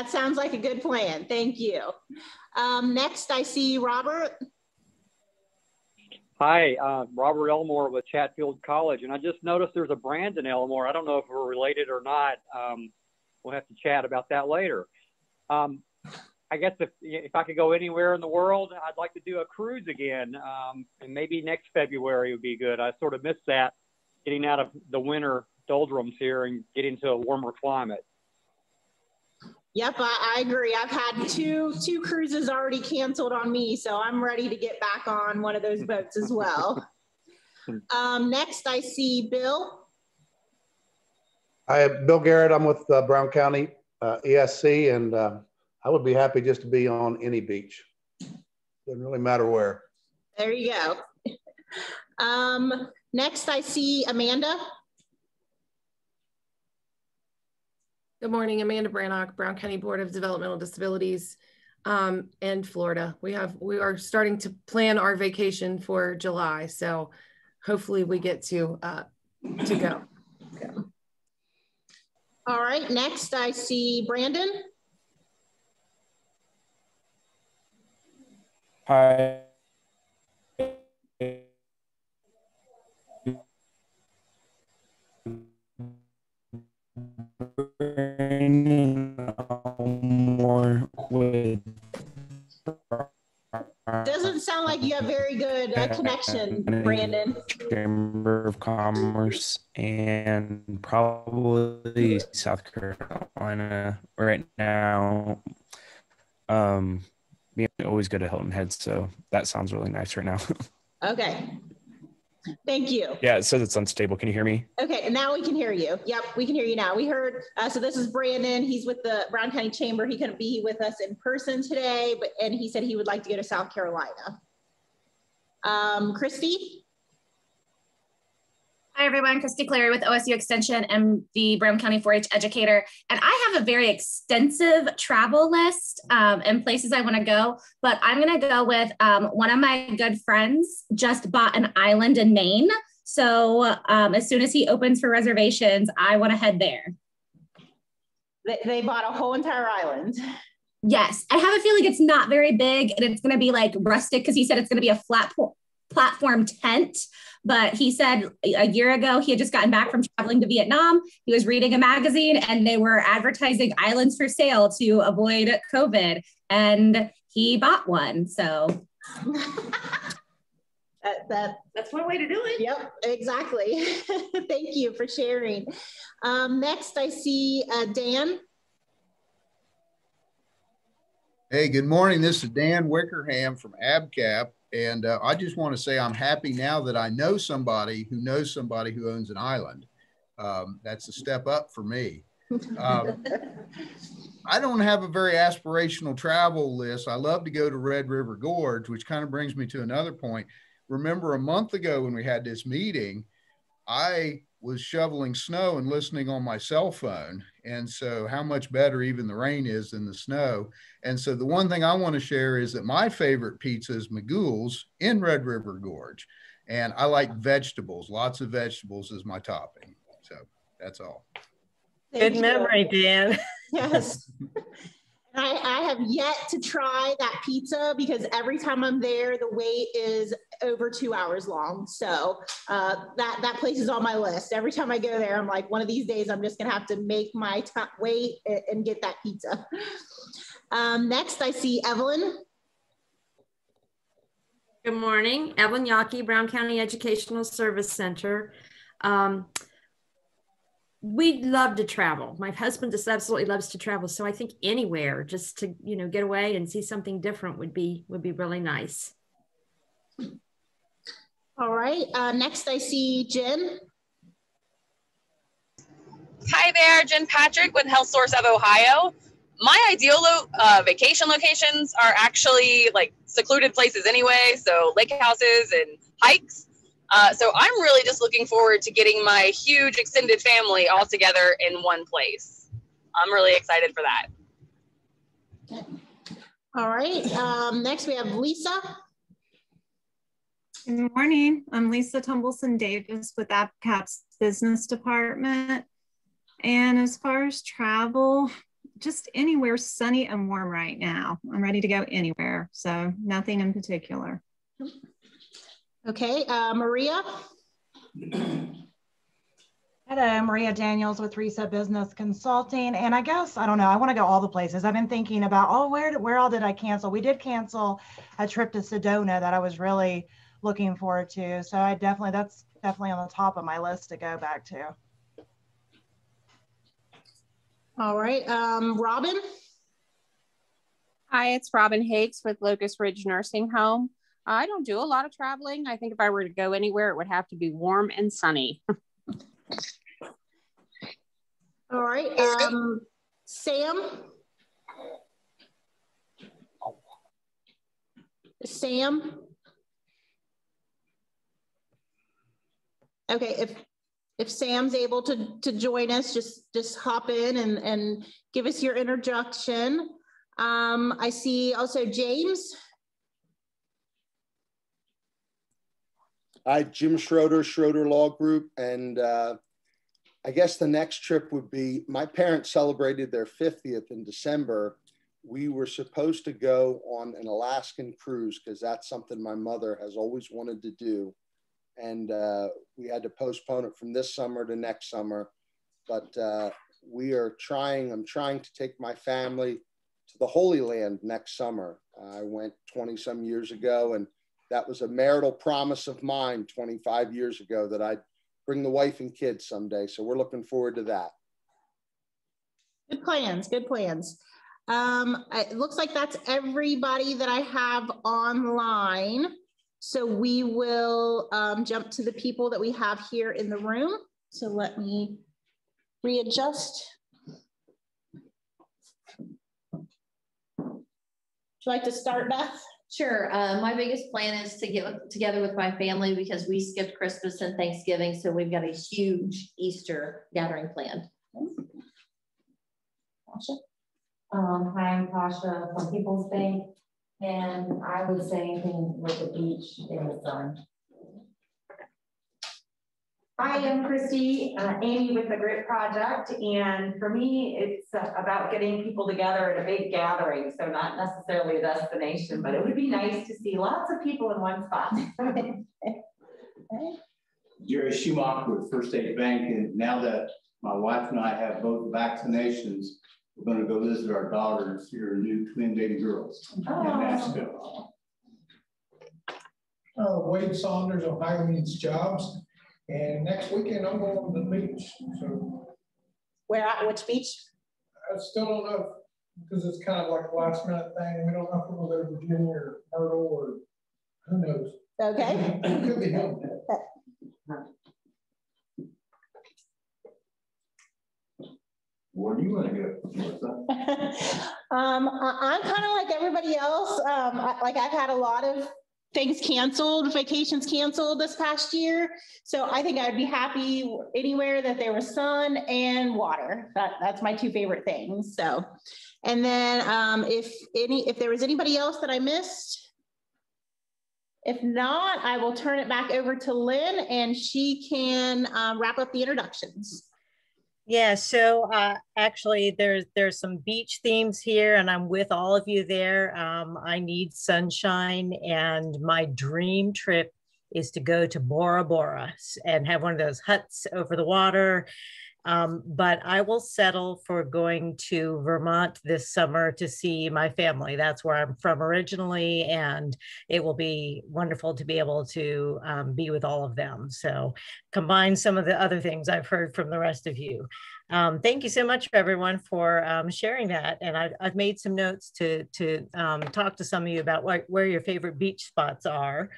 that sounds like a good plan. Thank you. Next, I see Robert. Hi, Robert Elmore with Chatfield College, and I just noticed there's a Brandon Elmore. I don't know if we're related or not. We'll have to chat about that later. I guess if I could go anywhere in the world, I'd like to do a cruise again, and maybe next February would be good. I sort of missed that, getting out of the winter doldrums here and getting to a warmer climate. Yep, I agree. I've had two cruises already canceled on me, so I'm ready to get back on one of those boats as well. Next, I see Bill. Hi, Bill Garrett. I'm with Brown County ESC, and I would be happy just to be on any beach. Doesn't really matter where. There you go. Next, I see Amanda. Good morning, Amanda Brannock, Brown County Board of Developmental Disabilities and Florida. We are starting to plan our vacation for July, so hopefully we get to go. All right, next I see Brandon. Hi. Doesn't sound like you have very good connection, Brandon. Chamber of Commerce and probably South Carolina right now. We always go to Hilton Head, so that sounds really nice right now. Okay. Thank you. Yeah, it says it's unstable. Can you hear me? Okay, and now we can hear you. Yep, we can hear you now. We heard, so this is Brandon. He's with the Brown County Chamber. He couldn't be with us in person today, and he said he would like to go to South Carolina. Christy? Hi everyone, Christy Clary with OSU Extension and the Brown County 4-H educator. And I have a very extensive travel list and places I wanna go, but I'm gonna go with one of my good friends just bought an island in Maine. So as soon as he opens for reservations, I wanna head there. They bought a whole entire island. Yes, I have a feeling it's not very big and it's gonna be like rustic because he said it's gonna be a flat platform tent. But he said a year ago, he had just gotten back from traveling to Vietnam. He was reading a magazine and they were advertising islands for sale to avoid COVID. And he bought one, so. That's one way to do it. Yep, exactly. Thank you for sharing. Next, I see Dan. Hey, good morning. This is Dan Wickerham from ABCAP. And I just want to say I'm happy now that I know somebody who knows somebody who owns an island. That's a step up for me. I don't have a very aspirational travel list. I love to go to Red River Gorge, which kind of brings me to another point. Remember a month ago when we had this meeting, I was shoveling snow and listening on my cell phone. And so how much better even the rain is than the snow. And so the one thing I want to share is that my favorite pizza is Magoo's in Red River Gorge. And I like vegetables, lots of vegetables is my topping. So that's all. Good memory, Dan. Yes. I have yet to try that pizza because every time I'm there, the wait is over 2 hours long. So that place is on my list. Every time I go there, I'm like, one of these days, I'm just gonna have to make my wait and get that pizza. Next, I see Evelyn. Good morning, Evelyn Yockey, Brown County Educational Service Center. We love to travel. My husband just absolutely loves to travel. So I think anywhere just to, get away and see something different would be really nice. All right, next I see Jen. Hi there, Jen Patrick with Health Source of Ohio. My ideal vacation locations are actually like secluded places anyway. So lake houses and hikes. So I'm really just looking forward to getting my huge extended family all together in one place. I'm really excited for that. All right, next we have Lisa. Good morning, I'm Lisa Tumbleson Davis with ABCAP's business department. And as far as travel, just anywhere sunny and warm right now. I'm ready to go anywhere. So nothing in particular. Okay, Maria. Hello, Maria Daniels with Reset Business Consulting. And I guess, I don't know, I want to go all the places. I've been thinking about, oh, where all did I cancel? We did cancel a trip to Sedona that I was really looking forward to. So that's definitely on the top of my list to go back to. All right, Robin. Hi, it's Robin Hakes with Locust Ridge Nursing Home. I don't do a lot of traveling. I think if I were to go anywhere, it would have to be warm and sunny. All right, Sam. Sam. Okay, if Sam's able to join us, just hop in and give us your introduction. I see also James. Hi, Jim Schroeder, Schroeder Law Group. And I guess the next trip would be, my parents celebrated their 50th in December. We were supposed to go on an Alaskan cruise because that's something my mother has always wanted to do. And we had to postpone it from this summer to next summer. But I'm trying to take my family to the Holy Land next summer. I went 20 some years ago, and that was a marital promise of mine 25 years ago that I'd bring the wife and kids someday. So we're looking forward to that. Good plans, good plans. It looks like that's everybody that I have online. So we will jump to the people that we have here in the room. So let me readjust. Would you like to start, Beth? Sure. My biggest plan is to get together with my family because we skipped Christmas and Thanksgiving. So we've got a huge Easter gathering planned. Tasha? Hi, I'm Tasha from People's Bank. And I would say anything with the beach in the sun. Hi, I'm Christy, Amy with the Grit Project, and for me, it's about getting people together at a big gathering, so not necessarily a destination, but it would be nice to see lots of people in one spot. Jerry Schumacher with First State Bank, and now that my wife and I have both vaccinations, we're going to go visit our daughters, your new twin baby girls in Nashville. Wade Saunders, Ohio Needs Jobs. And next weekend, I'm going to the beach. So, where at? Which beach? I still don't know because it's kind of like a last minute thing. We don't know if we'll go to Virginia or Myrtle or who knows. Okay. It could be home. Where do you want to go? I'm kind of like everybody else. I've had a lot of things canceled, vacations canceled this past year. So I think I'd be happy anywhere that there was sun and water. That's my two favorite things. So, and then if there was anybody else that I missed, if not, I will turn it back over to Lynn and she can wrap up the introductions. Yeah, so actually there's some beach themes here and I'm with all of you there. I need sunshine and my dream trip is to go to Bora Bora and have one of those huts over the water. But I will settle for going to Vermont this summer to see my family. That's where I'm from originally, and it will be wonderful to be able to be with all of them. So combine some of the other things I've heard from the rest of you. Thank you so much, everyone, for sharing that. And I've made some notes to talk to some of you about where your favorite beach spots are.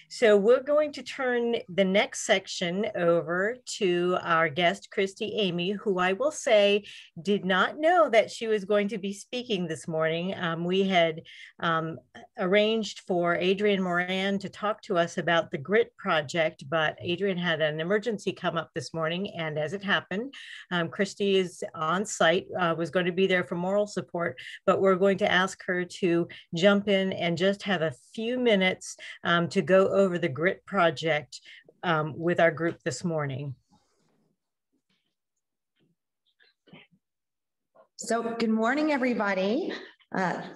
So we're going to turn the next section over to our guest, Christy Amy, who I will say did not know that she was going to be speaking this morning. We had arranged for Adrienne Moran to talk to us about the Grit Project, but Adrienne had an emergency come up this morning, and as it happened, Christy is on site, was going to be there for moral support, but we're going to ask her to jump in and just have a few minutes to go over the Grit Project with our group this morning. So good morning, everybody.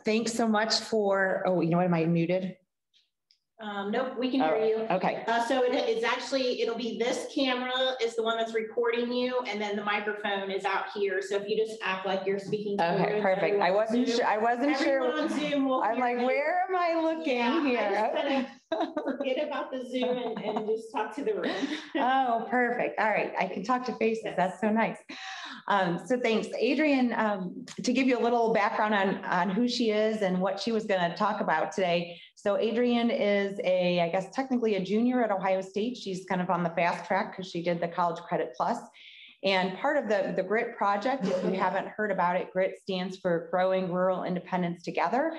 Thanks so much for, oh, you know what, am I muted? Nope, we can hear you. Okay. So it's actually, it'll be this camera is the one that's recording you, and then the microphone is out here. So if you just act like you're speaking to the Okay, room, perfect. I wasn't sure. Everyone on Zoom will I'm like, you. where am I looking here? I just kind of forget about the Zoom and just talk to the room. Oh, perfect. All right, I can talk to faces. That's so nice. So thanks, Adrienne. To give you a little background on who she is and what she was going to talk about today. So Adrienne is I guess technically a junior at Ohio State. She's kind of on the fast track because she did the College Credit Plus. And part of the GRIT project, if you haven't heard about it, GRIT stands for Growing Rural Independence Together.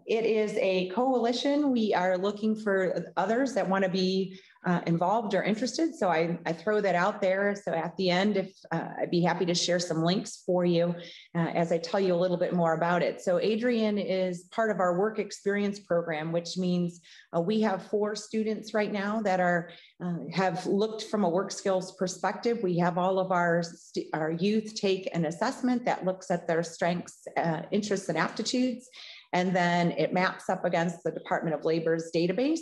It is a coalition. We are looking for others that want to be involved or interested. So I throw that out there. So at the end, if I'd be happy to share some links for you as I tell you a little bit more about it. So Adrienne is part of our work experience program, which means we have 4 students right now that have looked from a work skills perspective. We have all of our youth take an assessment that looks at their strengths, interests, and aptitudes. And then it maps up against the Department of Labor's database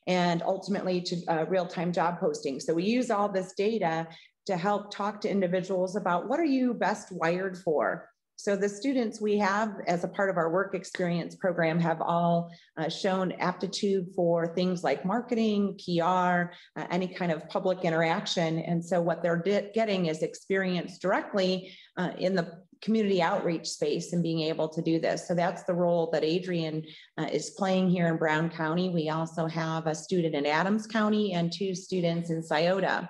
and ultimately to real-time job posting. So we use all this data to help talk to individuals about what are you best wired for. So the students we have as a part of our work experience program have all shown aptitude for things like marketing, PR, any kind of public interaction. And so what they're getting is experience directly in the community outreach space and being able to do this. So that's the role that Adrienne is playing here in Brown County. We also have a student in Adams County and 2 students in Scioto.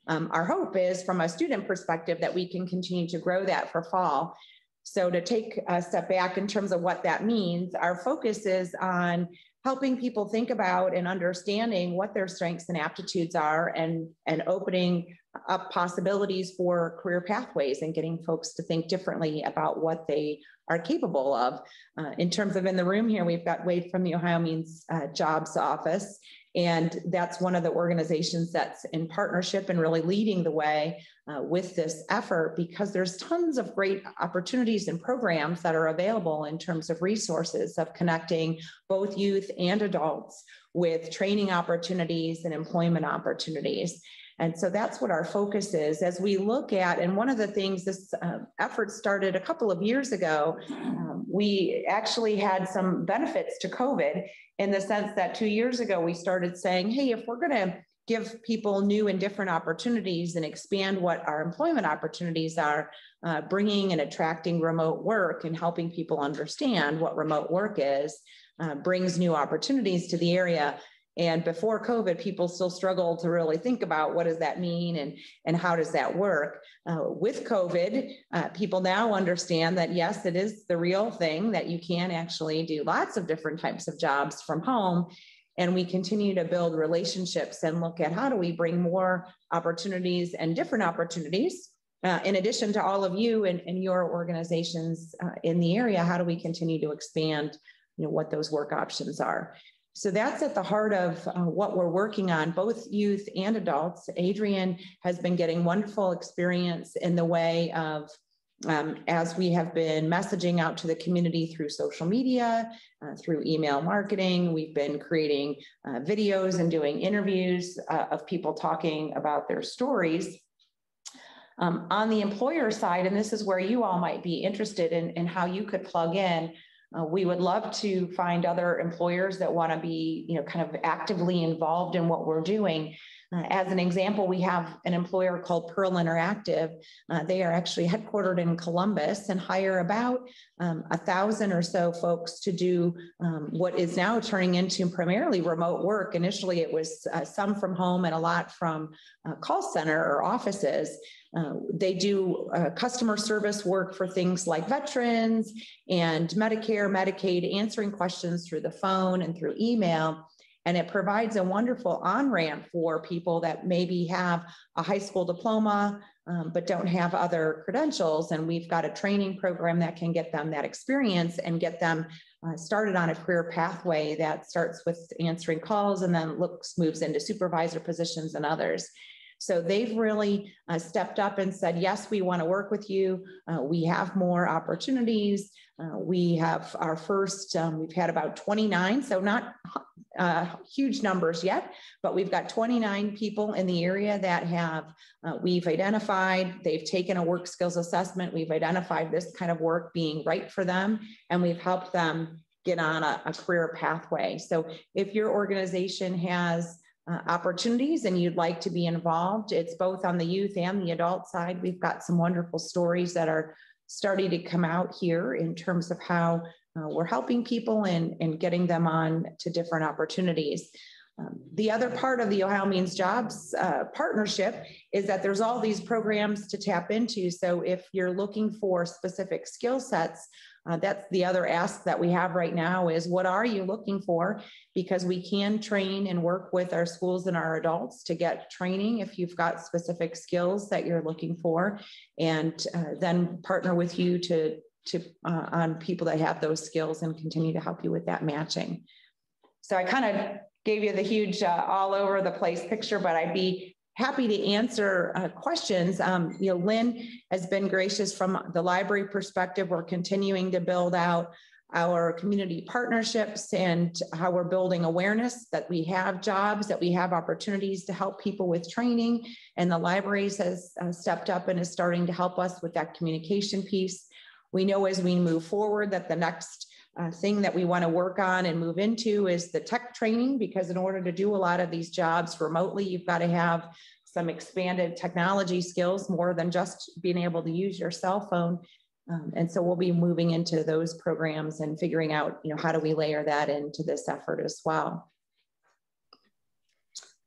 Our hope is from a student perspective that we can continue to grow that for fall. So to take a step back in terms of what that means, our focus is on helping people think about and understanding what their strengths and aptitudes are and opening up possibilities for career pathways and getting folks to think differently about what they are capable of. In terms of in the room here, we've got Wade from the Ohio Means Jobs Office. And that's one of the organizations that's in partnership and really leading the way with this effort, because there's tons of great opportunities and programs that are available in terms of resources of connecting both youth and adults with training opportunities and employment opportunities. And so that's what our focus is as we look at, and one of the things this effort started a couple of years ago, we actually had some benefits to COVID in the sense that 2 years ago, we started saying, hey, if we're going to give people new and different opportunities and expand what our employment opportunities are, bringing and attracting remote work and helping people understand what remote work is, brings new opportunities to the area. And before COVID, people still struggled to really think about what does that mean and how does that work. With COVID, people now understand that, yes, it is the real thing, that you can actually do lots of different types of jobs from home. And we continue to build relationships and look at how do we bring more opportunities and different opportunities. In addition to all of you and your organizations in the area, how do we continue to expand, what those work options are? So that's at the heart of what we're working on, both youth and adults. Adrienne has been getting wonderful experience in the way of, as we have been messaging out to the community through social media, through email marketing, we've been creating videos and doing interviews of people talking about their stories. On the employer side, and this is where you all might be interested in how you could plug in, we would love to find other employers that want to be, kind of actively involved in what we're doing. As an example, we have an employer called Pearl Interactive. They are actually headquartered in Columbus and hire about 1,000 or so folks to do what is now turning into primarily remote work. Initially, it was some from home and a lot from call center or offices. They do customer service work for things like veterans and Medicare, Medicaid, answering questions through the phone and through email. And it provides a wonderful on-ramp for people that maybe have a high school diploma, but don't have other credentials. And we've got a training program that can get them that experience and get them started on a career pathway that starts with answering calls and then moves into supervisor positions and others. So they've really stepped up and said, yes, we want to work with you. We have more opportunities. We have our first, we've had about 29, so not huge numbers yet, but we've got 29 people in the area that have, we've identified, they've taken a work skills assessment. We've identified this kind of work being right for them, and we've helped them get on a career pathway. So if your organization has opportunities and you'd like to be involved, it's both on the youth and the adult side. We've got some wonderful stories that are starting to come out here in terms of how we're helping people and getting them on to different opportunities. The other part of the Ohio Means Jobs partnership is that there's all these programs to tap into. So if you're looking for specific skill sets, that's the other ask that we have right now is, what are you looking for? Because we can train and work with our schools and our adults to get training if you've got specific skills that you're looking for, and then partner with you to on people that have those skills and continue to help you with that matching. So I kind of gave you the huge all over the place picture, but I'd be happy to answer questions. Lynn has been gracious from the library perspective. We're continuing to build out our community partnerships and how we're building awareness that we have jobs, that we have opportunities to help people with training. And the libraries has stepped up and is starting to help us with that communication piece. We know as we move forward that the next thing that we want to work on and move into is the tech training, because in order to do a lot of these jobs remotely, you've got to have some expanded technology skills, more than just being able to use your cell phone. And so we'll be moving into those programs and figuring out, how do we layer that into this effort as well.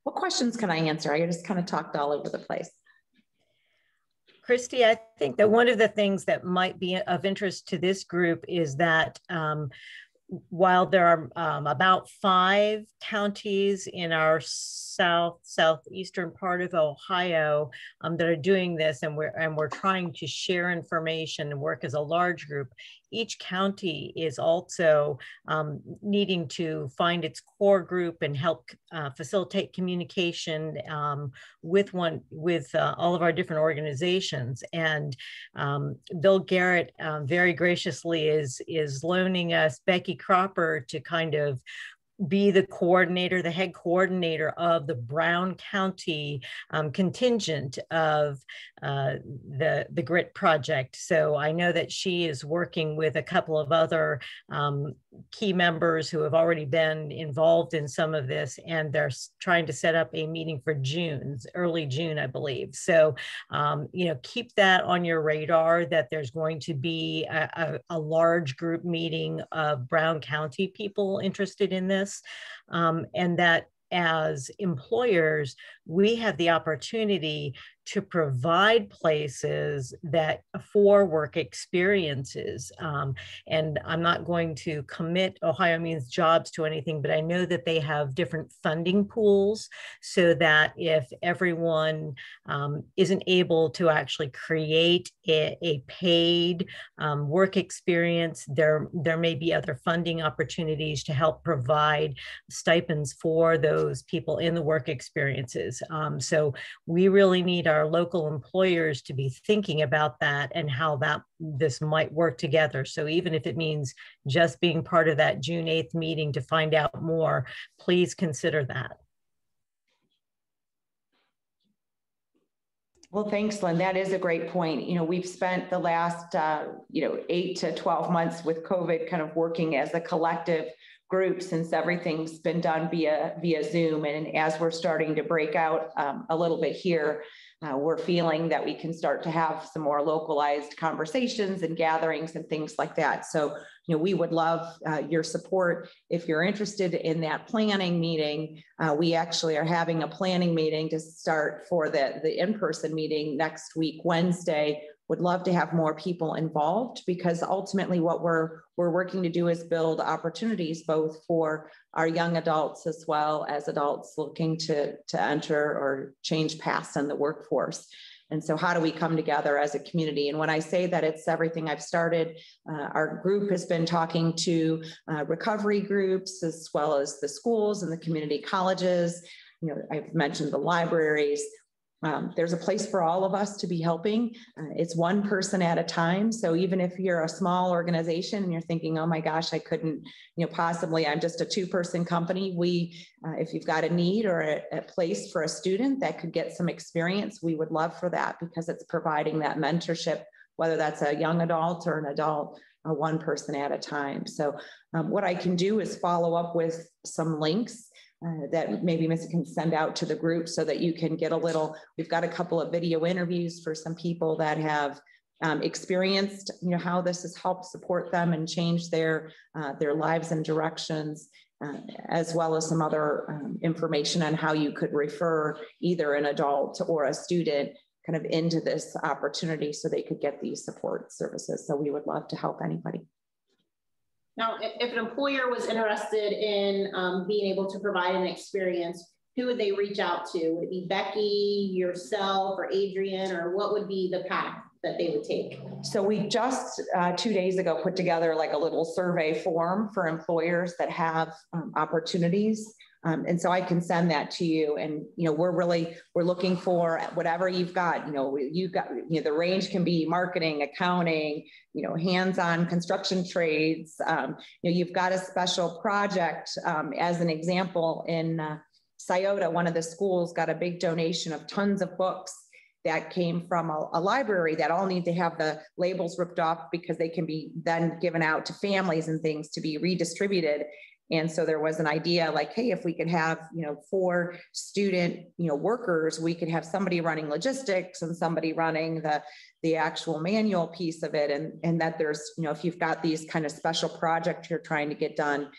What questions can I answer? I just kind of talked all over the place. Christy, I think that one of the things that might be of interest to this group is that while there are about 5 counties in our southeastern part of Ohio that are doing this, and we're trying to share information and work as a large group, each county is also needing to find its core group and help facilitate communication with all of our different organizations. And Bill Garrett very graciously is loaning us Becky Cropper to kind of be the coordinator, the head coordinator of the Brown County contingent of the GRIT project. So I know that she is working with a couple of other key members who have already been involved in some of this, and they're trying to set up a meeting for early June, I believe. So, keep that on your radar, that there's going to be a large group meeting of Brown County people interested in this. And that as employers, we have the opportunity to provide places for work experiences. And I'm not going to commit Ohio Means Jobs to anything, but I know that they have different funding pools, so that if everyone isn't able to actually create a paid work experience, there may be other funding opportunities to help provide stipends for those people in the work experiences. So we really need our local employers to be thinking about that and how this might work together. So even if it means just being part of that June 8th meeting to find out more, please consider that. Well, thanks, Lynn. That is a great point. We've spent the last, 8 to 12 months with COVID kind of working as a collective group, since everything's been done via Zoom. And as we're starting to break out a little bit here, we're feeling that we can start to have some more localized conversations and gatherings and things like that. So, we would love your support. If you're interested in that planning meeting, we actually are having a planning meeting to start for the in-person meeting next week, Wednesday. Would love to have more people involved, because ultimately what we're working to do is build opportunities both for our young adults as well as adults looking to enter or change paths in the workforce. And so how do we come together as a community? And when I say that it's everything I've started, our group has been talking to recovery groups as well as the schools and the community colleges. I've mentioned the libraries. There's a place for all of us to be helping. It's one person at a time. So even if you're a small organization and you're thinking, oh my gosh, I couldn't, possibly, I'm just a 2-person company. If you've got a need or a place for a student that could get some experience, we would love for that, because it's providing that mentorship, whether that's a young adult or an adult, one person at a time. So what I can do is follow up with some links that maybe Missy can send out to the group, so that you can get we've got a couple of video interviews for some people that have experienced, how this has helped support them and change their lives and directions, as well as some other information on how you could refer either an adult or a student kind of into this opportunity so they could get these support services. So we would love to help anybody. Now, if an employer was interested in being able to provide an experience, who would they reach out to? Would it be Becky, yourself, or Adrian, or what would be the path that they would take? So we just 2 days ago put together like a little survey form for employers that have opportunities. And so I can send that to you. And, we're looking for whatever you've got, the range can be marketing, accounting, hands-on construction trades. You've got a special project, as an example, in Scioto, one of the schools got a big donation of tons of books that came from a library that all need to have the labels ripped off, because they can be then given out to families and things to be redistributed. And so there was an idea like, hey, if we could have, 4 student, workers, we could have somebody running logistics and somebody running the actual manual piece of it. And that there's, if you've got these kind of special projects you're trying to get done,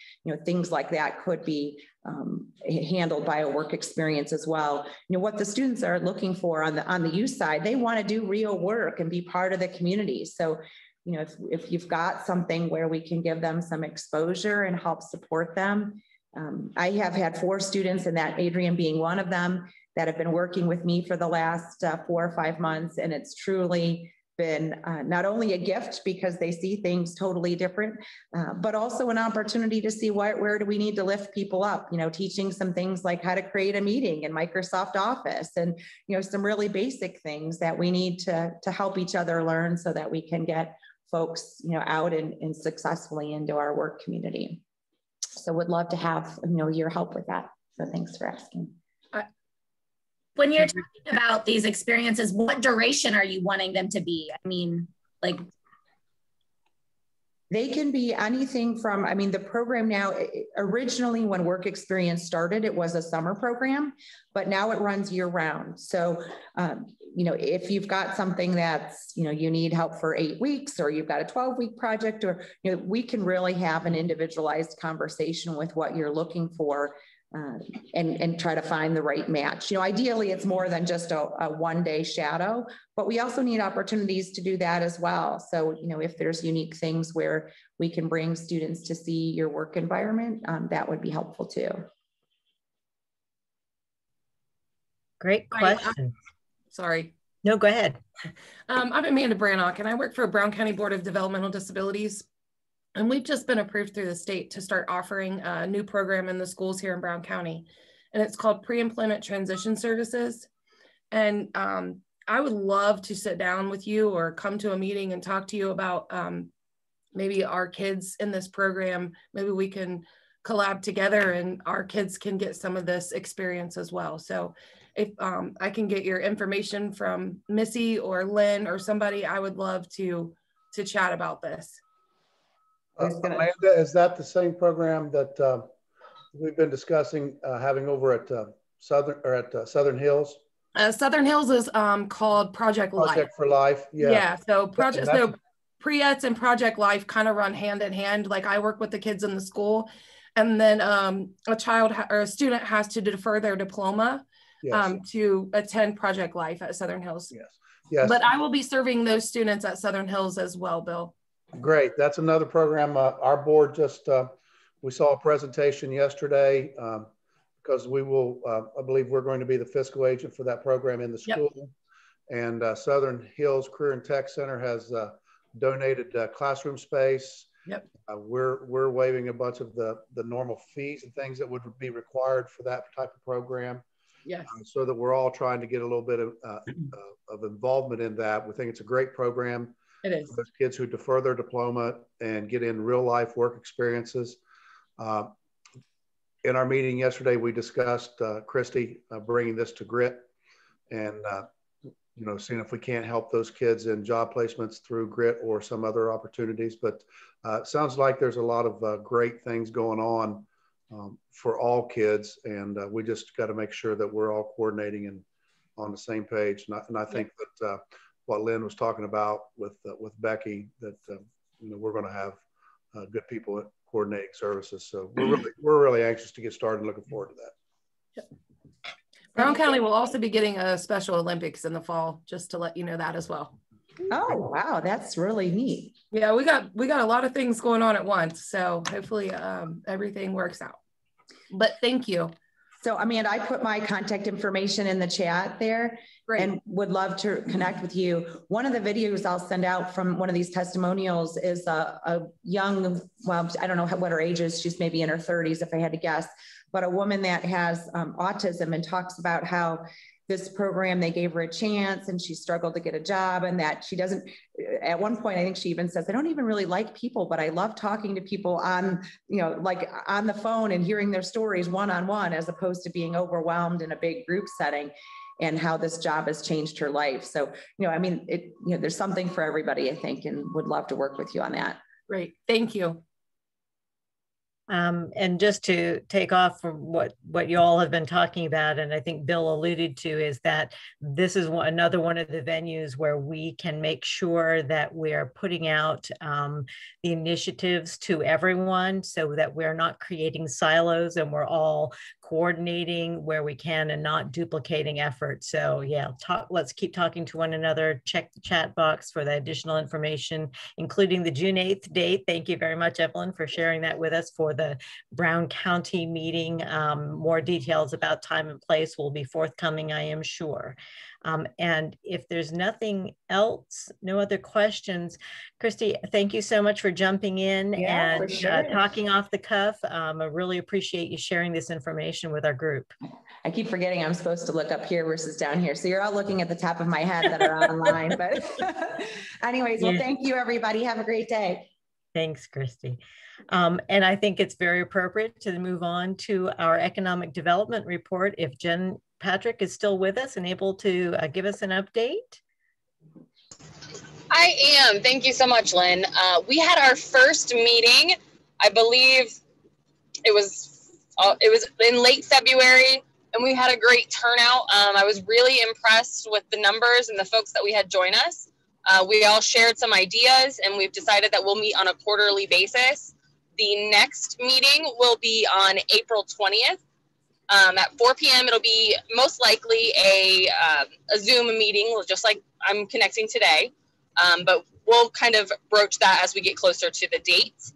things like that could be handled by a work experience as well. What the students are looking for on the youth side, they want to do real work and be part of the community. So if you've got something where we can give them some exposure and help support them. I have had 4 students, and that Adrian being one of them, that have been working with me for the last 4 or 5 months. And it's truly been not only a gift because they see things totally different, but also an opportunity to see where do we need to lift people up, teaching some things like how to create a meeting in Microsoft Office, and, some really basic things that we need to help each other learn so that we can get folks, out and successfully into our work community. So would love to have, your help with that. So thanks for asking. When you're talking about these experiences, what duration are you wanting them to be? I mean, like, they can be anything from, the program now, originally when work experience started, it was a summer program, but now it runs year round. So, if you've got something that's, you need help for 8 weeks, or you've got a 12-week project, or, we can really have an individualized conversation with what you're looking for, and try to find the right match. Ideally it's more than just a one-day shadow, but we also need opportunities to do that as well. So, if there's unique things where we can bring students to see your work environment, that would be helpful too. Great question. Sorry. No, go ahead. I'm Amanda Brannock, and I work for Brown County Board of Developmental Disabilities. And we've just been approved through the state to start offering a new program in the schools here in Brown County. And it's called Pre-Employment Transition Services. And I would love to sit down with you or come to a meeting and talk to you about maybe our kids in this program. Maybe we can collab together and our kids can get some of this experience as well. So if I can get your information from Missy or Lynn or somebody, I would love to chat about this. Amanda, is that the same program that we've been discussing having over at Southern Hills? Southern Hills is called Project Life. Project for Life, yeah. Yeah, so Pre-ETS and Project Life kind of run hand in hand. Like I work with the kids in the school, and then a child or a student has to defer their diploma to attend Project Life at Southern Hills. Yes. But I will be serving those students at Southern Hills as well, Bill. Great. That's another program. Our board just, we saw a presentation yesterday because we will, I believe we're going to be the fiscal agent for that program in the school. And Southern Hills Career and Tech Center has donated classroom space. We're waiving a bunch of the normal fees and things that would be required for that type of program. Yes. So that we're all trying to get a little bit of involvement in that. We think it's a great program. It is. For those kids who defer their diploma and get in real life work experiences. In our meeting yesterday, we discussed, Christy, bringing this to GRIT and, you know, seeing if we can't help those kids in job placements through GRIT or some other opportunities. But it sounds like there's a lot of great things going on for all kids. And we just got to make sure that we're all coordinating and on the same page. And I think that what Lynn was talking about with Becky, that, you know, we're going to have good people coordinating services. So we're really anxious to get started and looking forward to that. Brown County will also be getting a Special Olympics in the fall, just to let you know that as well. Oh, wow. That's really neat. Yeah, we got a lot of things going on at once. So hopefully everything works out. But thank you. So Amanda, I put my contact information in the chat there. Great. And would love to connect with you. One of the videos I'll send out from one of these testimonials is a young, well, I don't know what her age is. She's maybe in her 30s if I had to guess, but a woman that has autism and talks about how this program, they gave her a chance and she struggled to get a job, and that she doesn't, at one point, I think she even says, I don't even really like people, but I love talking to people on, you know, like on the phone and hearing their stories one-on-one, as opposed to being overwhelmed in a big group setting, and how this job has changed her life. So, you know, I mean, there's something for everybody, I think, and would love to work with you on that. Great. Thank you. And just to take off from what you all have been talking about, and I think Bill alluded to, is that this is another one of the venues where we can make sure that we are putting out the initiatives to everyone, so that we're not creating silos and we're all coordinating where we can and not duplicating effort. So yeah, let's keep talking to one another. Check the chat box for the additional information, including the June 8th date. Thank you very much, Evelyn, for sharing that with us for the Brown County meeting. More details about time and place will be forthcoming, I am sure. And if there's nothing else, no other questions, Christy, thank you so much for jumping in and talking off the cuff. I really appreciate you sharing this information with our group. I keep forgetting I'm supposed to look up here versus down here. So you're all looking at the top of my head that are online. But anyways, well, thank you, everybody. Have a great day. Thanks, Christy. And I think it's very appropriate to move on to our economic development report. If Jen Patrick is still with us and able to give us an update. I am. Thank you so much, Lynn. We had our first meeting, I believe it was in late February, and we had a great turnout. I was really impressed with the numbers and the folks that we had join us. We all shared some ideas, and we've decided that we'll meet on a quarterly basis. The next meeting will be on April 20th. At 4 p.m. It'll be most likely a Zoom meeting, just like I'm connecting today. But we'll kind of broach that as we get closer to the date.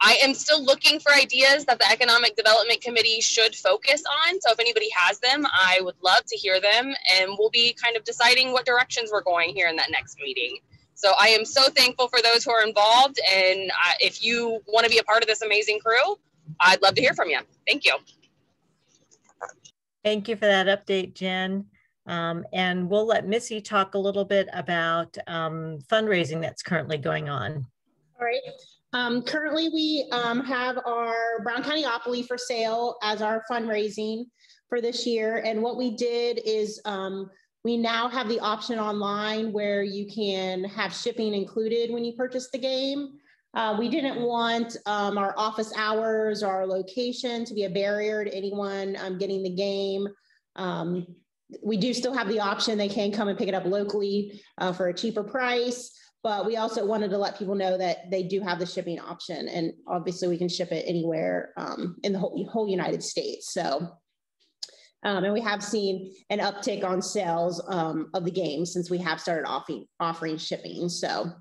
I am still looking for ideas that the Economic Development Committee should focus on. So if anybody has them, I would love to hear them. And we'll be kind of deciding what directions we're going here in that next meeting. So I am so thankful for those who are involved. And if you want to be a part of this amazing crew, I'd love to hear from you. Thank you. Thank you for that update, Jen. And we'll let Missy talk a little bit about fundraising that's currently going on. All right. Currently, we have our Brown County Opoly for sale as our fundraising for this year. And what we did is we now have the option online where you can have shipping included when you purchase the game. We didn't want our office hours or our location to be a barrier to anyone getting the game. We do still have the option. They can come and pick it up locally for a cheaper price. But we also wanted to let people know that they do have the shipping option, and obviously we can ship it anywhere in the whole United States. So, and we have seen an uptick on sales of the game since we have started offering shipping. So,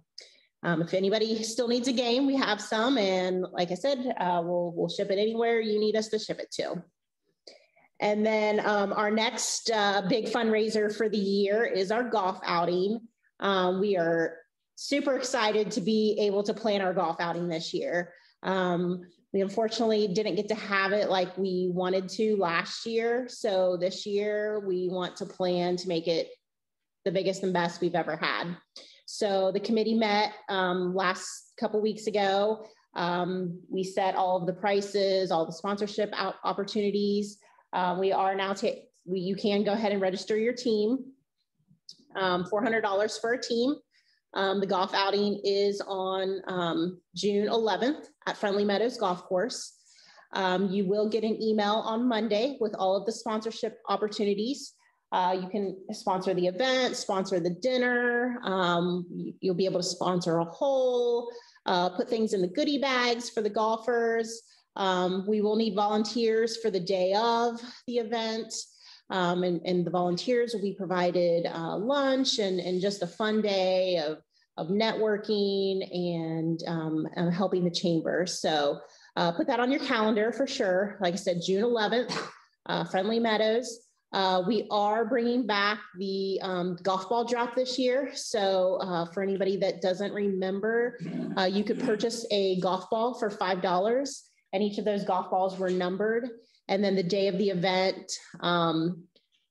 if anybody still needs a game, we have some, and like I said, we'll ship it anywhere you need us to ship it to. And then our next big fundraiser for the year is our golf outing. We are super excited to be able to plan our golf outing this year. We unfortunately didn't get to have it like we wanted to last year. So this year we want to plan to make it the biggest and best we've ever had. So the committee met last couple weeks ago. We set all of the prices, all the sponsorship opportunities. We are now, you can go ahead and register your team. $400 for a team. The golf outing is on June 11th at Friendly Meadows Golf Course. You will get an email on Monday with all of the sponsorship opportunities. You can sponsor the event, sponsor the dinner. You'll be able to sponsor a hole, put things in the goodie bags for the golfers. We will need volunteers for the day of the event. And the volunteers will be provided lunch and just a fun day of networking and helping the chamber. So put that on your calendar for sure. Like I said, June 11th, Friendly Meadows. We are bringing back the golf ball drop this year. So for anybody that doesn't remember, you could purchase a golf ball for $5 and each of those golf balls were numbered. And then the day of the event,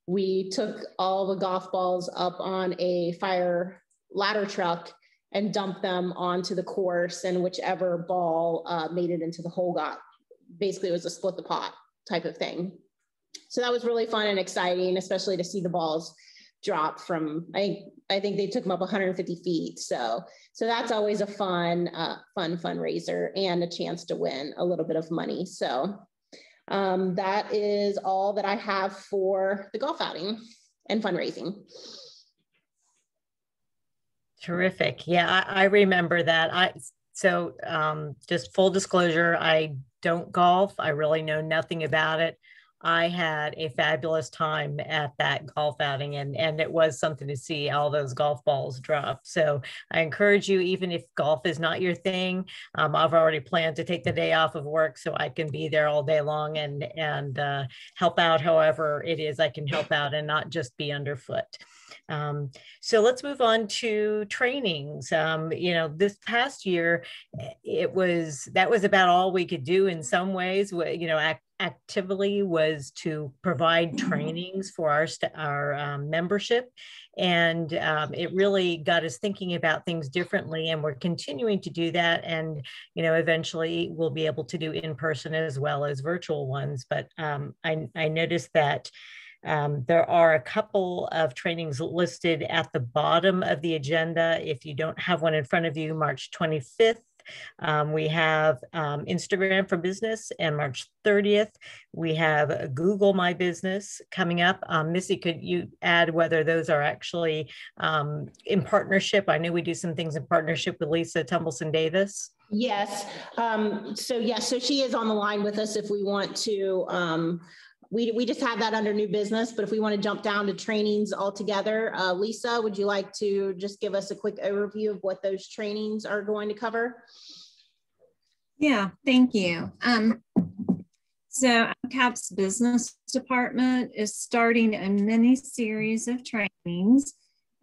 we took all the golf balls up on a fire ladder truck and dumped them onto the course, and whichever ball made it into the hole basically it was a split the pot type of thing. So that was really fun and exciting, especially to see the balls drop from, I think they took them up 150 feet. So that's always a fun fundraiser and a chance to win a little bit of money. So that is all that I have for the golf outing and fundraising. Terrific. Yeah, I remember that. Just full disclosure, I don't golf. I really know nothing about it. I had a fabulous time at that golf outing, and it was something to see all those golf balls drop. So I encourage you, even if golf is not your thing, I've already planned to take the day off of work so I can be there all day long and help out however it is I can help out and not just be underfoot. So let's move on to trainings. This past year, that was about all we could do in some ways. Actively was to provide trainings for our membership, and it really got us thinking about things differently, and we're continuing to do that, and eventually we'll be able to do in person as well as virtual ones. But I noticed that there are a couple of trainings listed at the bottom of the agenda. If you don't have one in front of you, March 25th. We have Instagram for Business, and March 30th, we have Google My Business coming up. Missy, could you add whether those are actually in partnership? I know we do some things in partnership with Lisa Tumbleson Davis. Yes. So she is on the line with us if we want to. We just have that under new business, but if we want to jump down to trainings altogether, Lisa, would you like to just give us a quick overview of what those trainings are going to cover? Yeah, thank you. So ACAP's business department is starting a mini series of trainings,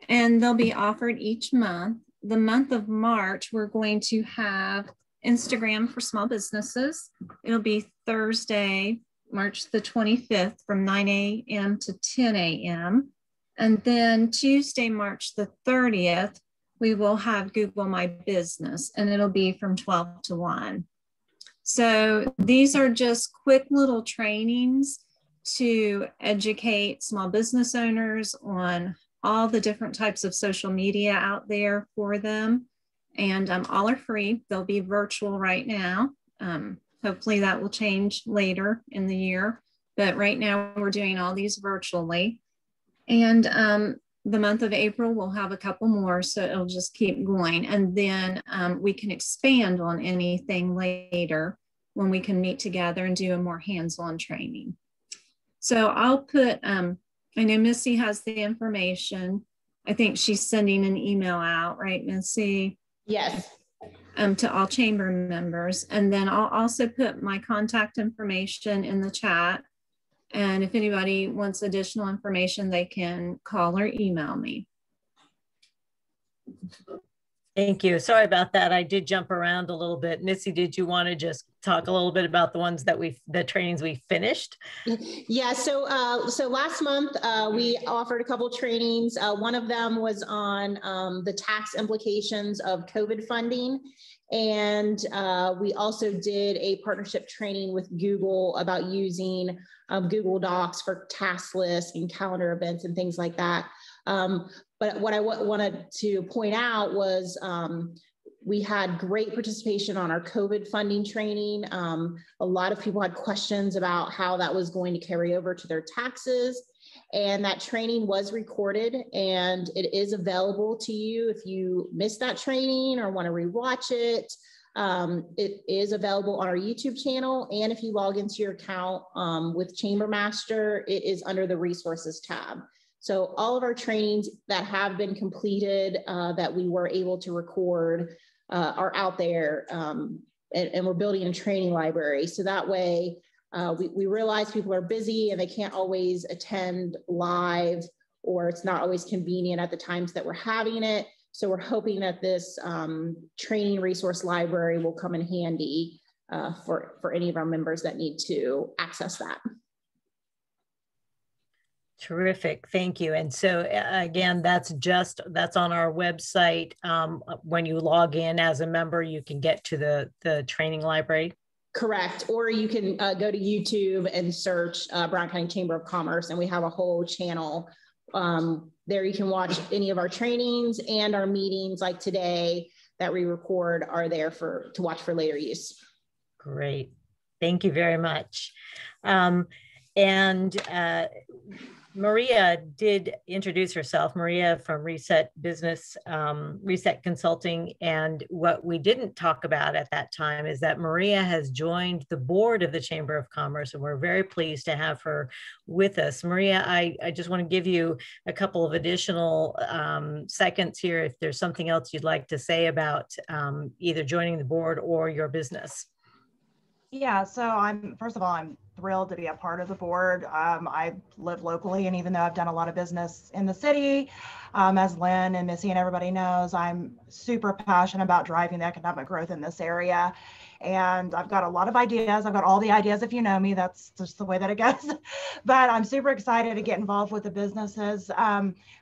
and they'll be offered each month. The month of March, we're going to have Instagram for small businesses. It'll be Thursday, March the 25th from 9 a.m. to 10 a.m. And then Tuesday, March the 30th, we will have Google My Business, and it'll be from 12 to 1. So these are just quick little trainings to educate small business owners on all the different types of social media out there for them. And all are free. They'll be virtual right now. Hopefully that will change later in the year, but right now we're doing all these virtually. And the month of April, we'll have a couple more, so it'll just keep going. And then we can expand on anything later when we can meet together and do a more hands-on training. So I'll put, I know Missy has the information. I think she's sending an email out, right, Missy? Yes. To all chamber members. And then I'll also put my contact information in the chat. And if anybody wants additional information, they can call or email me. Thank you. Sorry about that. I did jump around a little bit. Missy, did you want to just talk a little bit about the ones that the trainings we finished? Yeah, so last month we offered a couple trainings. One of them was on the tax implications of COVID funding. And we also did a partnership training with Google about using Google Docs for task lists and calendar events and things like that. But what I wanted to point out was we had great participation on our COVID funding training. A lot of people had questions about how that was going to carry over to their taxes. And that training was recorded and it is available to you if you missed that training or want to rewatch it. It is available on our YouTube channel. And if you log into your account with Chamber Master, it is under the resources tab. So all of our trainings that have been completed that we were able to record are out there, and we're building a training library. So that way we realize people are busy and they can't always attend live, or it's not always convenient at the times that we're having it. So we're hoping that this training resource library will come in handy for any of our members that need to access that. Terrific, thank you. And so again, that's on our website. When you log in as a member, you can get to the training library. Correct, or you can go to YouTube and search Brown County Chamber of Commerce, and we have a whole channel. There you can watch any of our trainings, and our meetings like today that we record are there to watch for later use. Great, thank you very much. Maria did introduce herself, Maria from Reset Business, Reset Consulting. And what we didn't talk about at that time is that Maria has joined the board of the Chamber of Commerce, and we're very pleased to have her with us. Maria, I just want to give you a couple of additional seconds here if there's something else you'd like to say about either joining the board or your business. Yeah, so first of all, I'm thrilled to be a part of the board. I live locally, and even though I've done a lot of business in the city, as Lynn and Missy and everybody knows, I'm super passionate about driving the economic growth in this area. And I've got a lot of ideas. I've got all the ideas. If you know me, that's just the way that it goes. But I'm super excited to get involved with the businesses.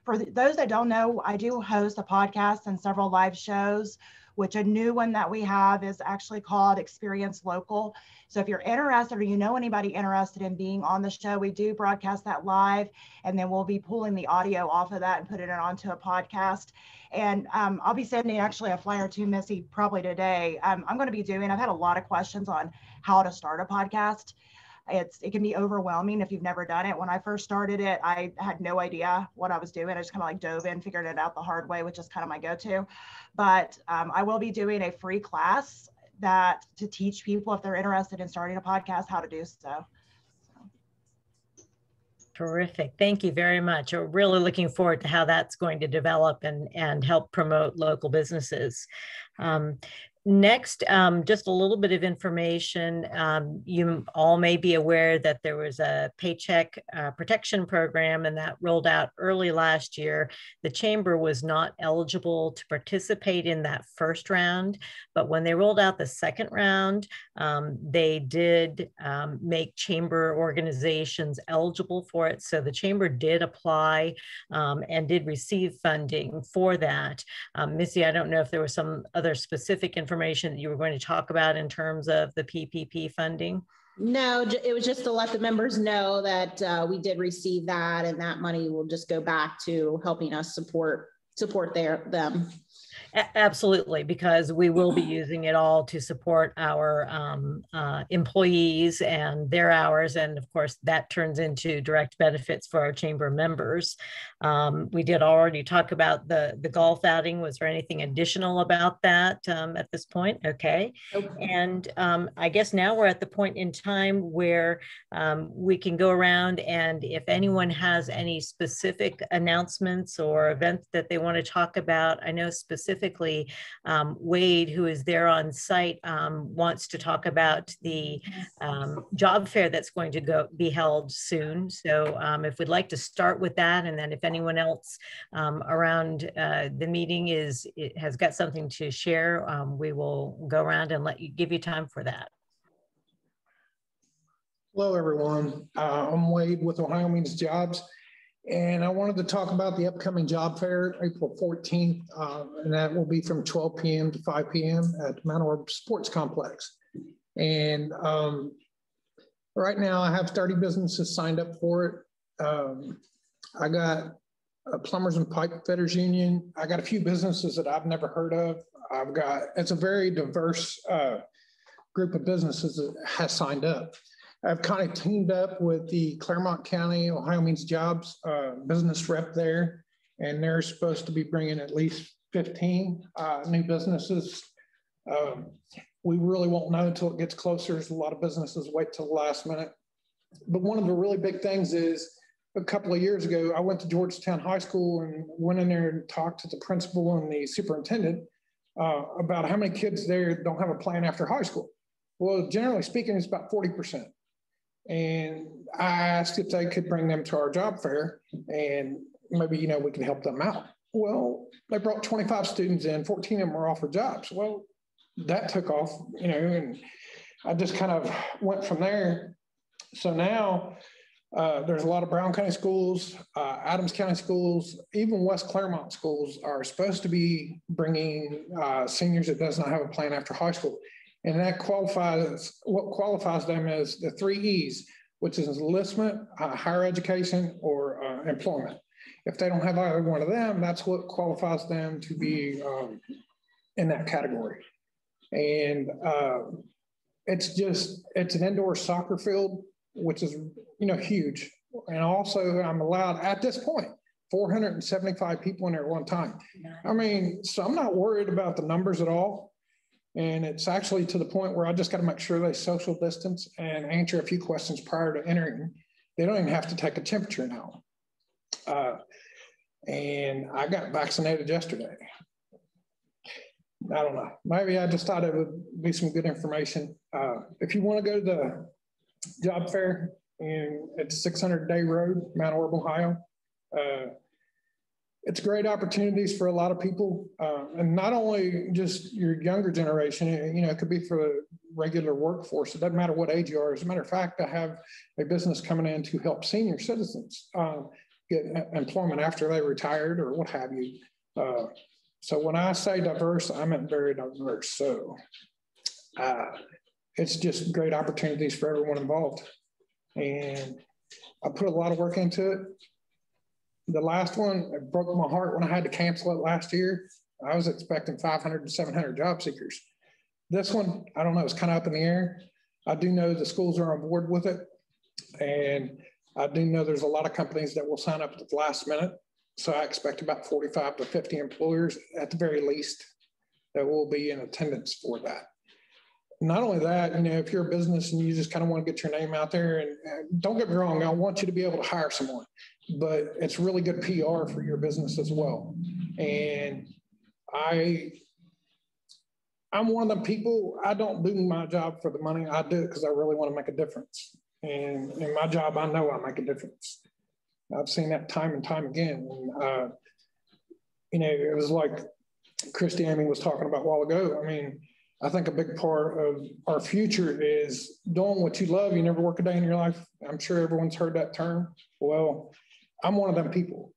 For those that don't know, I do host a podcast and several live shows, which a new one that we have is actually called Experience Local. So if you're interested or you know anybody interested in being on the show, we do broadcast that live, and then we'll be pulling the audio off of that and putting it onto a podcast. And I'll be sending actually a flyer to Missy probably today. I've had a lot of questions on how to start a podcast. It can be overwhelming if you've never done it. When I first started it, I had no idea what I was doing. I just kind of like dove in, figured it out the hard way, which is kind of my go-to. But I will be doing a free class to teach people, if they're interested in starting a podcast, how to do so. Terrific. Thank you very much. We're really looking forward to how that's going to develop and help promote local businesses. Next, just a little bit of information. You all may be aware that there was a Paycheck protection program, and that rolled out early last year. The Chamber was not eligible to participate in that first round, but when they rolled out the second round, they did make Chamber organizations eligible for it. So the Chamber did apply and did receive funding for that. Missy, I don't know if there was some other specific information that you were going to talk about in terms of the PPP funding. No, it was just to let the members know that we did receive that, and that money will just go back to helping us support them. Absolutely, because we will be using it all to support our employees and their hours. And of course, that turns into direct benefits for our Chamber members. We did already talk about the golf outing. Was there anything additional about that at this point? Okay. And I guess now we're at the point in time where we can go around, and if anyone has any specific announcements or events that they want to talk about, I know specific specifically Wade, who is there on site, wants to talk about the job fair that's going to be held soon. So if we'd like to start with that, and then if anyone else around the meeting has got something to share, we will go around and give you time for that. Hello, everyone. I'm Wade with Ohio Means Jobs, and I wanted to talk about the upcoming job fair, April 14th, and that will be from 12 p.m. to 5 p.m. at Mount Orb Sports Complex. And right now, I have 30 businesses signed up for it. I got a Plumbers and Pipe Fitters Union. I got a few businesses that I've never heard of. It's a very diverse group of businesses that has signed up. I've kind of teamed up with the Claremont County Ohio Means Jobs business rep there, and they're supposed to be bringing at least 15 new businesses. We really won't know until it gets closer. There's a lot of businesses wait till the last minute. But one of the really big things is a couple of years ago, I went to Georgetown High School and went in there and talked to the principal and the superintendent about how many kids there don't have a plan after high school. Well, generally speaking, it's about 40%. And I asked if they could bring them to our job fair and maybe, we could help them out. Well, they brought 25 students in, 14 of them were offered jobs. Well, that took off, and I just kind of went from there. So now there's a lot of Brown County schools, Adams County schools, even West Claremont schools are supposed to be bringing seniors that does not have a plan after high school. And that what qualifies them as the 3 E's, which is enlistment, higher education, or employment. If they don't have either one of them, that's what qualifies them to be in that category. And it's an indoor soccer field, which is, huge. And also I'm allowed at this point, 475 people in there at one time. I mean, so I'm not worried about the numbers at all. And it's actually to the point where I just got to make sure they social distance and answer a few questions prior to entering. They don't even have to take a temperature now. And I got vaccinated yesterday. I don't know. Maybe I just thought it would be some good information. If you want to go to the job fair, and it's 600 Day Road, Mount Orb, Ohio. It's great opportunities for a lot of people, and not only just your younger generation, it could be for the regular workforce. It doesn't matter what age you are. As a matter of fact, I have a business coming in to help senior citizens get employment after they retired or what have you. So when I say diverse, I meant very diverse. So it's just great opportunities for everyone involved. And I put a lot of work into it. The last one, it broke my heart when I had to cancel it last year. I was expecting 500 to 700 job seekers. This one, I don't know, it's kind of up in the air. I do know the schools are on board with it. And I do know there's a lot of companies that will sign up at the last minute. So I expect about 45 to 50 employers at the very least that will be in attendance for that. Not only that, if you're a business and you just kind of want to get your name out there, and don't get me wrong, I want you to be able to hire someone, but it's really good PR for your business as well. And I'm one of them people, I don't do my job for the money. I do it because I really want to make a difference. And in my job, I know I make a difference. I've seen that time and time again. And, it was like Christy Amy was talking about a while ago. I mean, I think a big part of our future is doing what you love. You never work a day in your life. I'm sure everyone's heard that term. Well, I'm one of them people.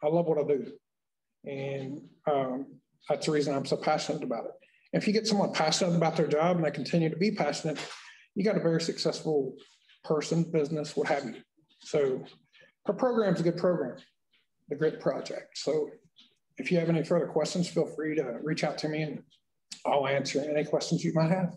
I love what I do. And that's the reason I'm so passionate about it. If you get someone passionate about their job and they continue to be passionate, you got a very successful person, business, what have you. So our program's a good program, the GRIT Project. So if you have any further questions, feel free to reach out to me and I'll answer any questions you might have.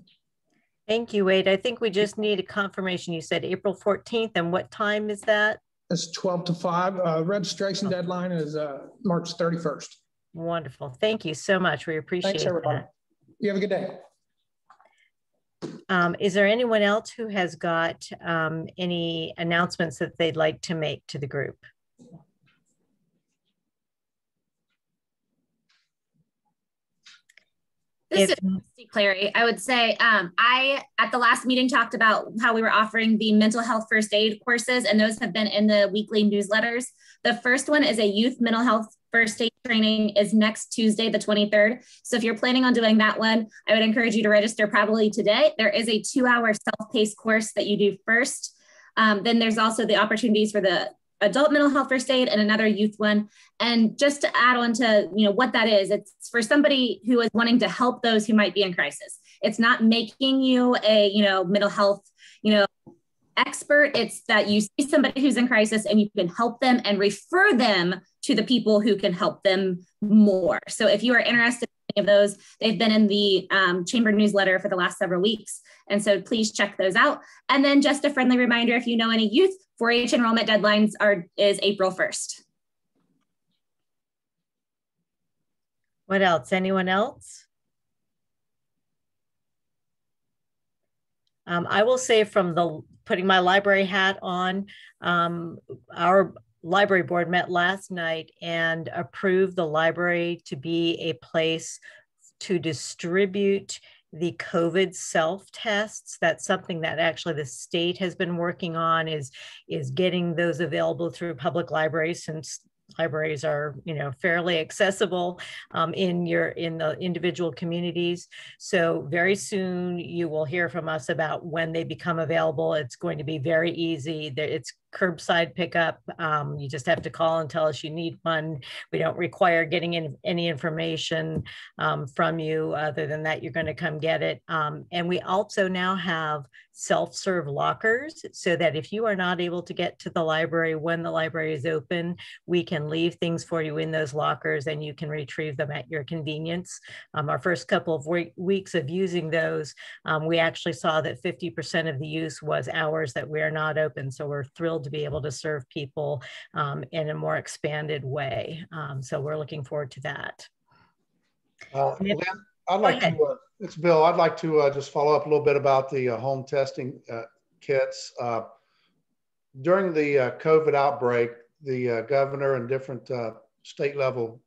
Thank you, Wade. I think we just need a confirmation. You said April 14th, and what time is that? It's 12 to 5. Registration deadline is March 31st. Wonderful. Thank you so much. We appreciate Thanks, everybody. that. You have a good day. Is there anyone else who has got any announcements that they'd like to make to the group? This is Christy Clary. I would say I, at the last meeting, talked about how we were offering the mental health first aid courses, and those have been in the weekly newsletters. The first one is a youth mental health first aid training is next Tuesday, the 23rd. So if you're planning on doing that one, I would encourage you to register probably today. There is a 2-hour self-paced course that you do first. Then there's also the opportunities for the adult mental health first aid and another youth one. And just to add on to, what that is, it's for somebody who is wanting to help those who might be in crisis. It's not making you a, mental health, expert. It's that you see somebody who's in crisis and you can help them and refer them to the people who can help them more. So if you are interested in any of those, they've been in the chamber newsletter for the last several weeks. And so please check those out. And then just a friendly reminder, if you know any youth, 4-H enrollment deadlines is April 1st. What else? Anyone else? I will say, from putting my library hat on, our library board met last night and approved the library to be a place to distribute the COVID self-tests. That's something that actually the state has been working on, is getting those available through public libraries, since libraries are, fairly accessible in the individual communities. So very soon you will hear from us about when they become available. It's going to be very easy. It's curbside pickup. You just have to call and tell us you need one. We don't require getting in any information from you. Other than that, you're going to come get it. And we also now have self-serve lockers, so that if you are not able to get to the library when the library is open, we can leave things for you in those lockers and you can retrieve them at your convenience. Our first couple of weeks of using those, we actually saw that 50% of the use was hours that we are not open. So we're thrilled to be able to serve people in a more expanded way. So we're looking forward to that. Lynn, I'd like to, it's Bill, I'd like to just follow up a little bit about the home testing kits. During the COVID outbreak, the governor and different state level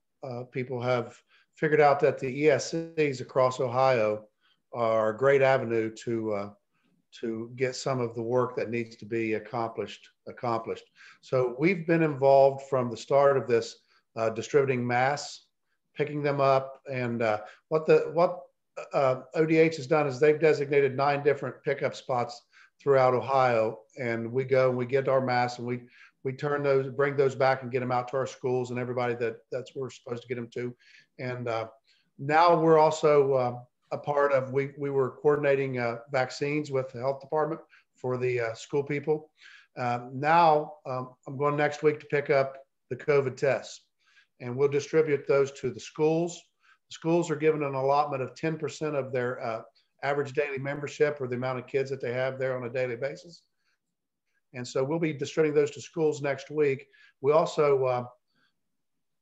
people have figured out that the ESCs across Ohio are a great avenue to get some of the work that needs to be accomplished. So we've been involved from the start of this, distributing masks, picking them up, and what ODH has done is they've designated 9 different pickup spots throughout Ohio, and we go and we get our masks and we turn those, bring those back and get them out to our schools and everybody that's where we're supposed to get them to. And now we're also a part of, we were coordinating vaccines with the health department for the school people. Now I'm going next week to pick up the COVID tests, and we'll distribute those to the schools. The schools are given an allotment of 10% of their average daily membership, or the amount of kids that they have there on a daily basis. And so we'll be distributing those to schools next week. We also,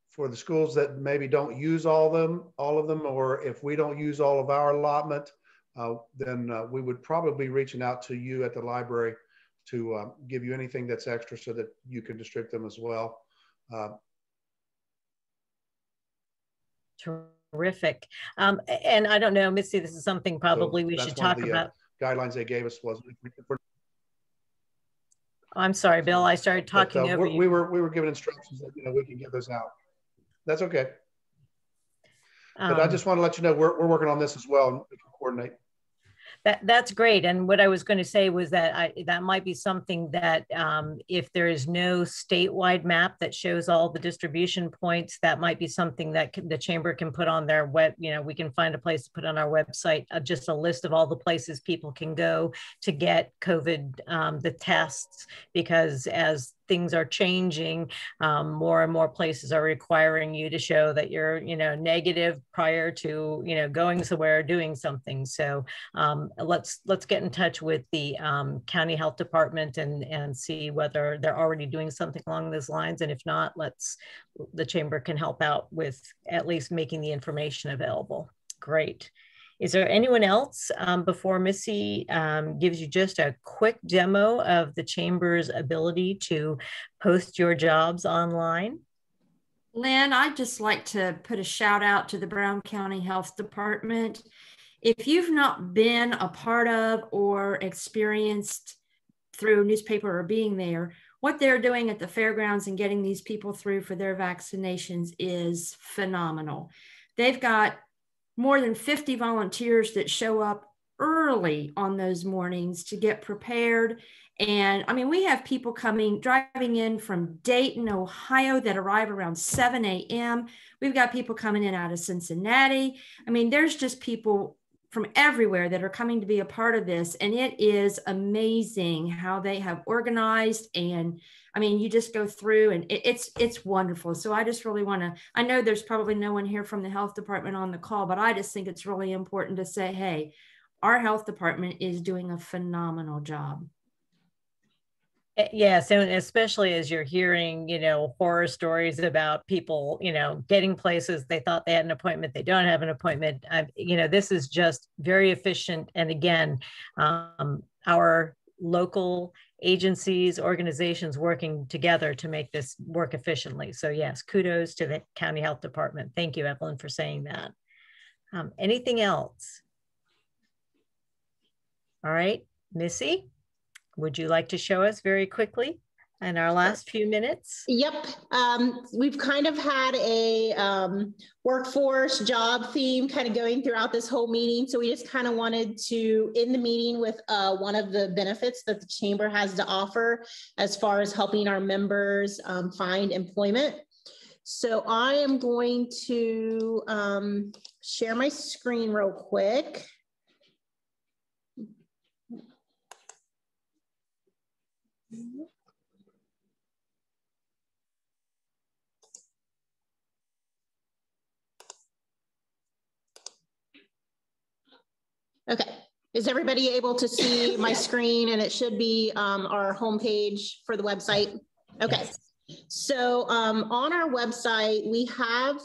for the schools that maybe don't use all of them, or if we don't use all of our allotment, then we would probably be reaching out to you at the library to give you anything that's extra so that you can distribute them as well. Terrific. And I don't know, Missy, this is something probably we should talk about. Guidelines they gave us was. I'm sorry, Bill, I started talking over you. We were given instructions that we can get those out. That's okay. But I just want to let you know we're working on this as well, and we can coordinate. That's great. And what I was going to say was that that might be something that if there is no statewide map that shows all the distribution points, that might be something that the chamber can put on their web. We can find a place to put on our website, just a list of all the places people can go to get COVID, the tests, because as things are changing, more and more places are requiring you to show that you're, negative prior to, going somewhere or doing something. So let's get in touch with the county health department and see whether they're already doing something along those lines. And if not, the chamber can help out with at least making the information available. Great. Is there anyone else before Missy gives you just a quick demo of the chamber's ability to post your jobs online? Lynn, I'd just like to put a shout out to the Brown County Health Department. If you've not been a part of or experienced through newspaper or being there, what they're doing at the fairgrounds and getting these people through for their vaccinations is phenomenal. They've got more than 50 volunteers that show up early on those mornings to get prepared. And I mean, we have people driving in from Dayton, Ohio that arrive around 7 a.m. We've got people coming in out of Cincinnati. I mean, there's just people from everywhere that are coming to be a part of this. And it is amazing how they have organized. And I mean, you just go through and it's wonderful. So I just really want to, I know there's probably no one here from the health department on the call, but I just think it's really important to say, hey, our health department is doing a phenomenal job. Yes, and especially as you're hearing, horror stories about people, getting places they thought they had an appointment, they don't have an appointment. This is just very efficient. And again, our local agencies, organizations working together to make this work efficiently. So yes, kudos to the County Health Department. Thank you, Evelyn, for saying that. Anything else? All right, Missy, would you like to show us very quickly in our last few minutes? Yep. We've kind of had a workforce job theme kind of going throughout this whole meeting. So we just kind of wanted to end the meeting with one of the benefits that the Chamber has to offer as far as helping our members find employment. So I am going to share my screen real quick. Okay, is everybody able to see my screen? And it should be our homepage for the website. Okay, yes. So on our website, we have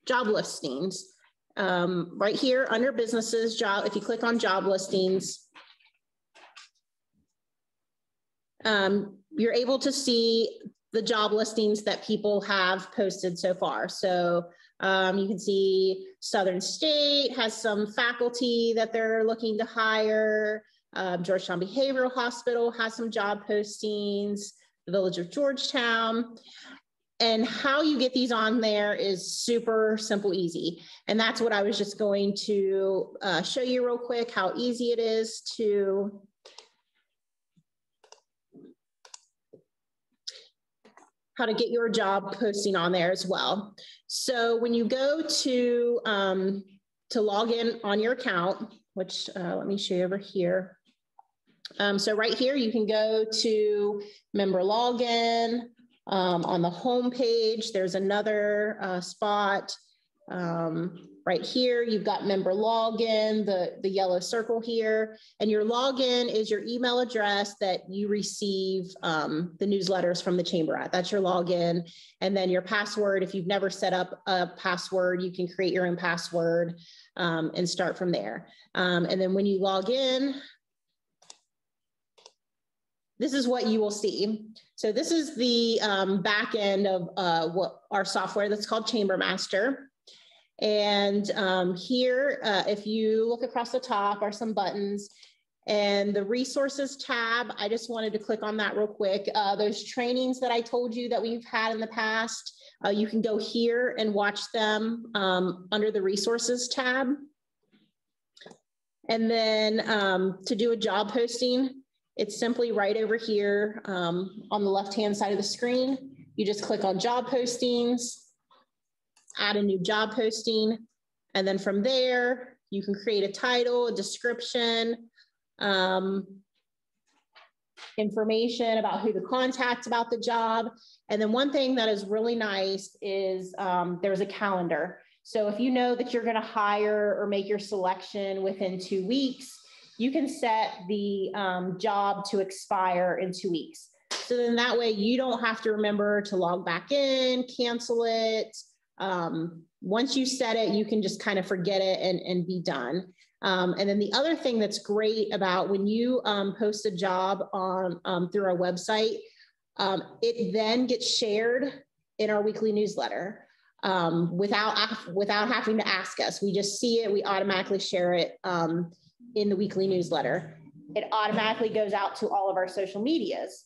job listings right here under businesses, job. If you click on job listings, you're able to see the job listings that people have posted so far. So you can see Southern State has some faculty that they're looking to hire. Georgetown Behavioral Hospital has some job postings, the Village of Georgetown. And how you get these on there is super simple, easy. And that's what I was just going to show you real quick, how easy it is to how to get your job posting on there as well. So when you go to log in on your account, which let me show you over here. So right here, you can go to member login. On the home page, there's another spot. Right here, you've got member login, the yellow circle here, and your login is your email address that you receive the newsletters from the Chamber at. That's your login. And then your password, if you've never set up a password, you can create your own password and start from there. And then when you log in, this is what you will see. So this is the back end of what our software that's called Chamber Master. And here, if you look across the top are some buttons and the resources tab, I just wanted to click on that real quick. Those trainings that I told you that we've had in the past, you can go here and watch them under the resources tab. And then to do a job posting, it's simply right over here on the left-hand side of the screen. You just click on job postings, add a new job posting. And then from there, you can create a title, a description, information about who to contact about the job. And then one thing that is really nice is there's a calendar. So if you know that you're going to hire or make your selection within 2 weeks, you can set the job to expire in 2 weeks. So then that way you don't have to remember to log back in, cancel it. Once you set it, you can just kind of forget it and be done. And then the other thing that's great about when you post a job on through our website, it then gets shared in our weekly newsletter without having to ask us. We just see it, we automatically share it in the weekly newsletter. It automatically goes out to all of our social medias,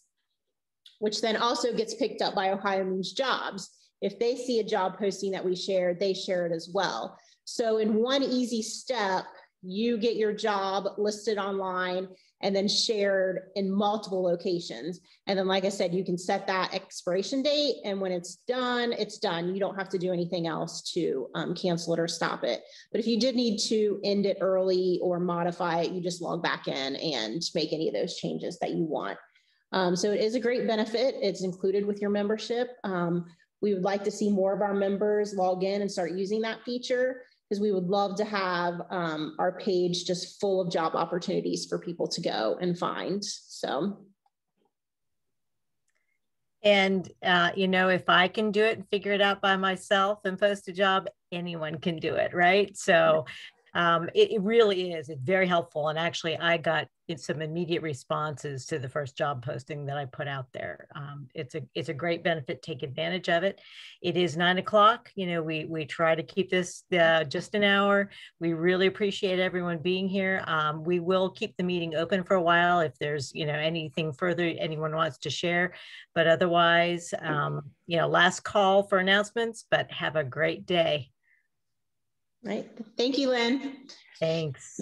which then also gets picked up by Ohio Means Jobs. If they see a job posting that we share, they share it as well. So in one easy step, you get your job listed online and then shared in multiple locations. And then, like I said, you can set that expiration date. And when it's done, it's done. You don't have to do anything else to cancel it or stop it. But if you did need to end it early or modify it, you just log back in and make any of those changes that you want. So it is a great benefit. It's included with your membership. We would like to see more of our members log in and start using that feature, because we would love to have our page just full of job opportunities for people to go and find. So. And, you know, if I can do it and figure it out by myself and post a job, anyone can do it, right? So it really is. It's very helpful. And actually, I got some immediate responses to the first job posting that I put out there. It's a great benefit. Take advantage of it. It is 9 o'clock. You know, we try to keep this just an hour. We really appreciate everyone being here. We will keep the meeting open for a while if there's, you know, anything further anyone wants to share. But otherwise, you know, last call for announcements, but have a great day. Right. Thank you, Lynn. Thanks.